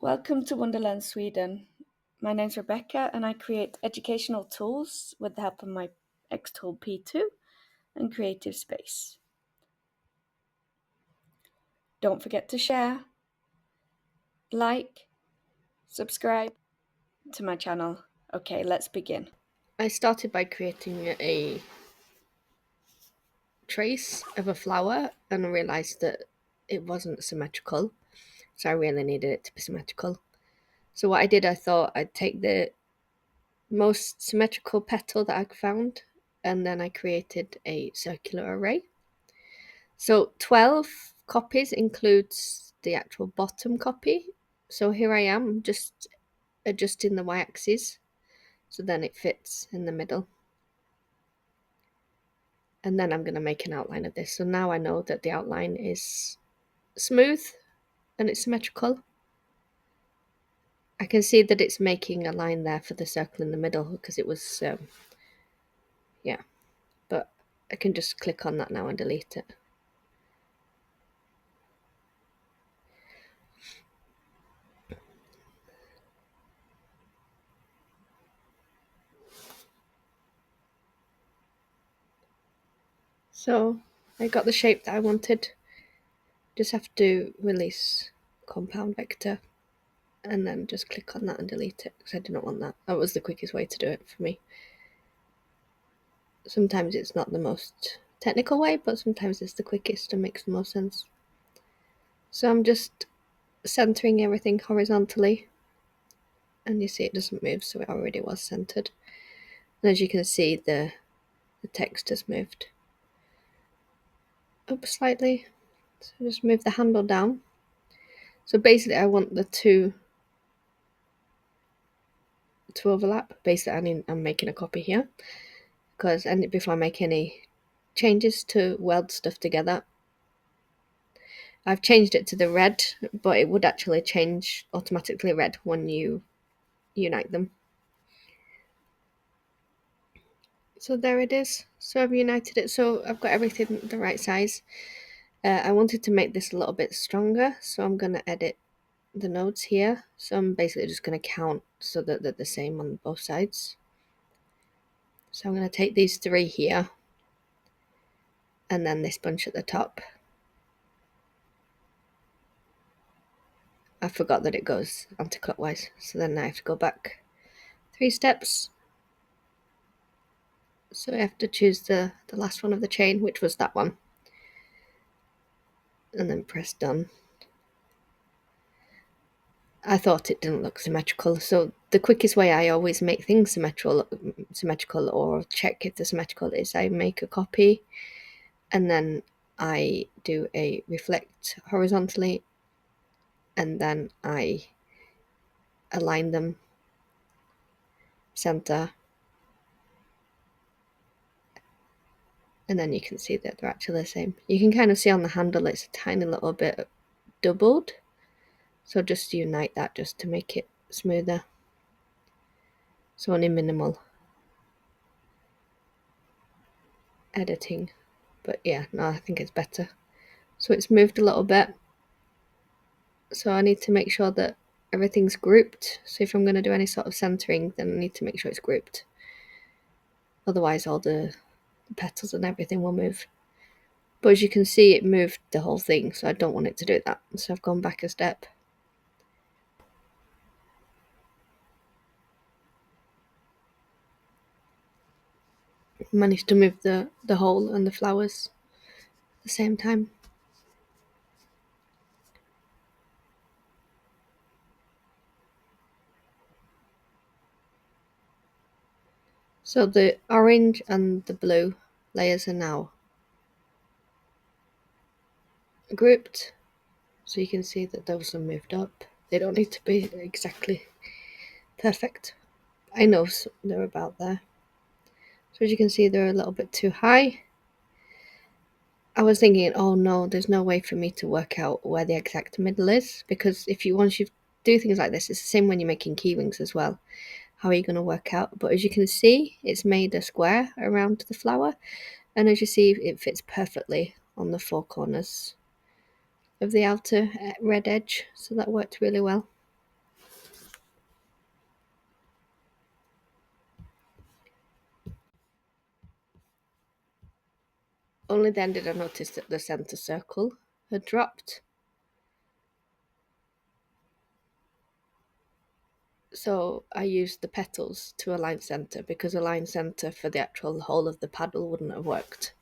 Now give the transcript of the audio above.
Welcome to Wonderland Sweden. My name's Rebecca and I create educational tools with the help of my XTool P2 and Creative Space. Don't forget to share, like, subscribe to my channel. Okay, let's begin. I started by creating a trace of a flower and I realised that it wasn't symmetrical, so I really needed it to be symmetrical. So what I did, I thought I'd take the most symmetrical petal that I found and then I created a circular array. So 12 copies includes the actual bottom copy. So here I am just adjusting the y-axis so then it fits in the middle. And then I'm going to make an outline of this. So now I know that the outline is smooth and it's symmetrical. I can see that it's making a line there for the circle in the middle because it was, but I can just click on that now and delete it. So I got the shape that I wanted. Just have to release compound vector and then just click on that and delete it because I didn't want that. That was the quickest way to do it for me. Sometimes it's not the most technical way, but sometimes it's the quickest and makes the most sense. So I'm just centering everything horizontally and you see it doesn't move, so it already was centered. And as you can see, the text has moved up slightly. So just move the handle down. So basically I want the two to overlap. Basically I'm making a copy here because before I make any changes to weld stuff together, I've changed it to the red, but it would actually change automatically red when you unite them. So there it is. So I've united it. So I've got everything the right size. I wanted to make this a little bit stronger, so I'm going to edit the nodes here. So I'm basically just going to count so that they're the same on both sides. So I'm going to take these three here and then this bunch at the top. I forgot that it goes anti-clockwise, so then I have to go back 3 steps. So I have to choose the last one of the chain, which was that one, and then press done. I thought it didn't look symmetrical, so the quickest way I always make things symmetrical or check if they're symmetrical is I make a copy and then I do a reflect horizontally and then I align them center, and then you can see that they're actually the same. You can kind of see on the handle it's a tiny little bit doubled, so just unite that just to make it smoother. So only minimal editing, but yeah, no, I think it's better. So it's moved a little bit, so I need to make sure that everything's grouped. So if I'm going to do any sort of centering, then I need to make sure it's grouped, otherwise all the petals and everything will move. But as you can see, it moved the whole thing, so I don't want it to do that, so I've gone back a step. Managed to move the hole and the flowers at the same time. So the orange and the blue layers are now grouped, so you can see that those are moved up. They don't need to be exactly perfect. I know they're about there. So as you can see, they're a little bit too high. I was thinking, oh no, there's no way for me to work out where the exact middle is, because once you do things like this, it's the same when you're making key rings as well. How are you going to work out? But as you can see, it's made a square around the flower, and as you see, it fits perfectly on the 4 corners of the outer red edge, so that worked really well. Only then did I notice that the centre circle had dropped. So I used the petals to align centre, because align centre for the actual whole of the paddle wouldn't have worked.